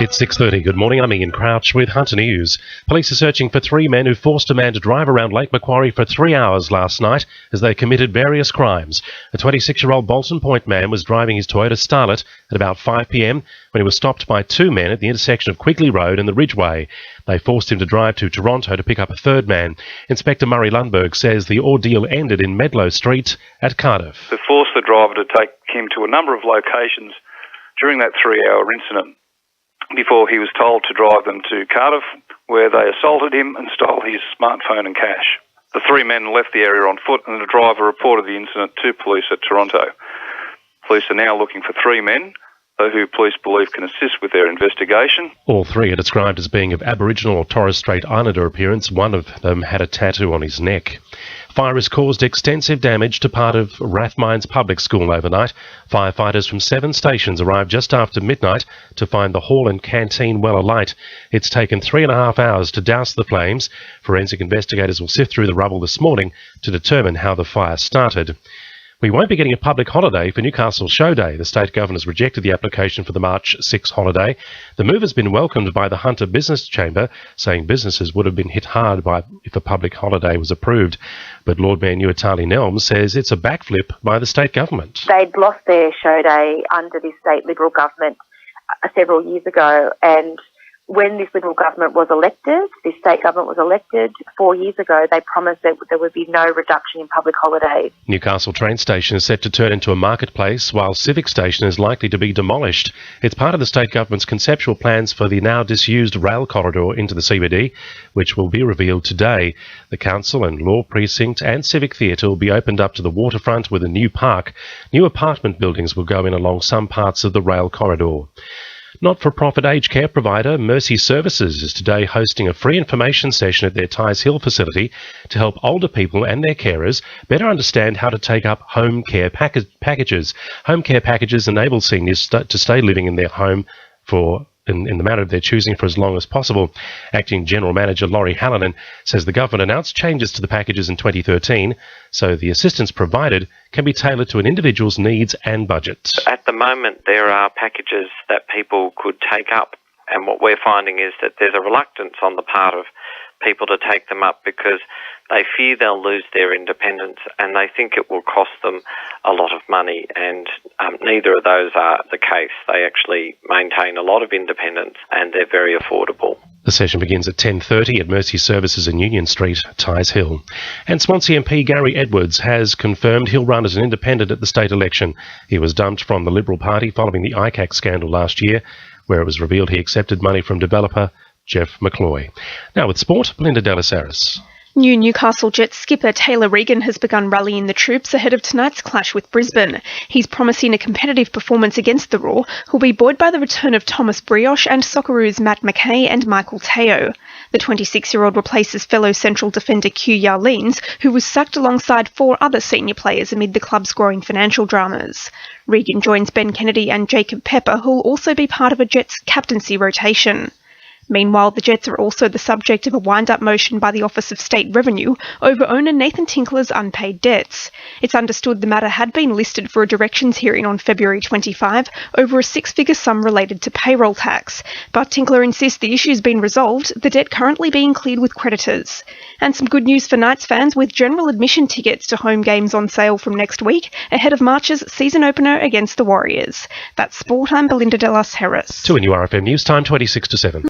It's 6:30. Good morning. I'm Ian Crouch with Hunter News. Police are searching for three men who forced a man to drive around Lake Macquarie for 3 hours last night as they committed various crimes. A 26-year-old Bolton Point man was driving his Toyota Starlet at about 5 p.m. when he was stopped by two men at the intersection of Quigley Road and the Ridgeway. They forced him to drive to Toronto to pick up a third man. Inspector Murray Lundberg says the ordeal ended in Medlow Street at Cardiff. They forced the driver to take him to a number of locations during that 3-hour incident before he was told to drive them to Cardiff, where they assaulted him and stole his smartphone and cash. The three men left the area on foot and the driver reported the incident to police at Toronto. Police are now looking for three men who police believe can assist with their investigation. All three are described as being of Aboriginal or Torres Strait Islander appearance. One of them had a tattoo on his neck. Fire has caused extensive damage to part of Rathmines Public School overnight. Firefighters from 7 stations arrived just after midnight to find the hall and canteen well alight. It's taken 3.5 hours to douse the flames. Forensic investigators will sift through the rubble this morning to determine how the fire started. We won't be getting a public holiday for Newcastle Show Day. The state government has rejected the application for the March 6 holiday. The move has been welcomed by the Hunter Business Chamber, saying businesses would have been hit hard if a public holiday was approved. But Lord Mayor Nuatali Nelms says it's a backflip by the state government. They'd lost their show day under the state Liberal government several years ago, and when this Liberal government was elected, this state government was elected 4 years ago, they promised that there would be no reduction in public holidays. Newcastle train station is set to turn into a marketplace, while Civic Station is likely to be demolished. It's part of the state government's conceptual plans for the now disused rail corridor into the CBD, which will be revealed today. The council and law precinct and civic theatre will be opened up to the waterfront with a new park. New apartment buildings will go in along some parts of the rail corridor. Not-for-profit aged care provider Mercy Services is today hosting a free information session at their Tighes Hill facility to help older people and their carers better understand how to take up home care packages. Home care packages enable seniors to stay living in their home in the manner of their choosing for as long as possible. Acting General Manager Laurie Hallinan says the government announced changes to the packages in 2013, so the assistance provided can be tailored to an individual's needs and budget. At the moment, there are packages that people could take up, and what we're finding is that there's a reluctance on the part of people to take them up because they fear they'll lose their independence and they think it will cost them a lot of money, and neither of those are the case. They actually maintain a lot of independence and they're very affordable. The session begins at 10:30 at Mercy Services in Union Street, Tighes Hill. And Swansea MP Gary Edwards has confirmed he'll run as an independent at the state election. He was dumped from the Liberal Party following the ICAC scandal last year, where it was revealed he accepted money from developer Jeff McCloy. Now with sport, Belinda Dellasaris. New Newcastle Jets skipper Taylor Regan has begun rallying the troops ahead of tonight's clash with Brisbane. He's promising a competitive performance against the Roar, who'll be buoyed by the return of Thomas Brioche and Socceroos Matt McKay and Michael Teo. The 26-year-old replaces fellow central defender Q Yarleens, who was sacked alongside 4 other senior players amid the club's growing financial dramas. Regan joins Ben Kennedy and Jacob Pepper, who'll also be part of a Jets captaincy rotation. Meanwhile, the Jets are also the subject of a wind-up motion by the Office of State Revenue over owner Nathan Tinkler's unpaid debts. It's understood the matter had been listed for a directions hearing on February 25 over a 6-figure sum related to payroll tax. But Tinkler insists the issue's been resolved, the debt currently being cleared with creditors. And some good news for Knights fans, with general admission tickets to home games on sale from next week, ahead of March's season opener against the Warriors. That's sport. I'm Belinda Dellasaris. To a new RFM News Time, 26 to 7.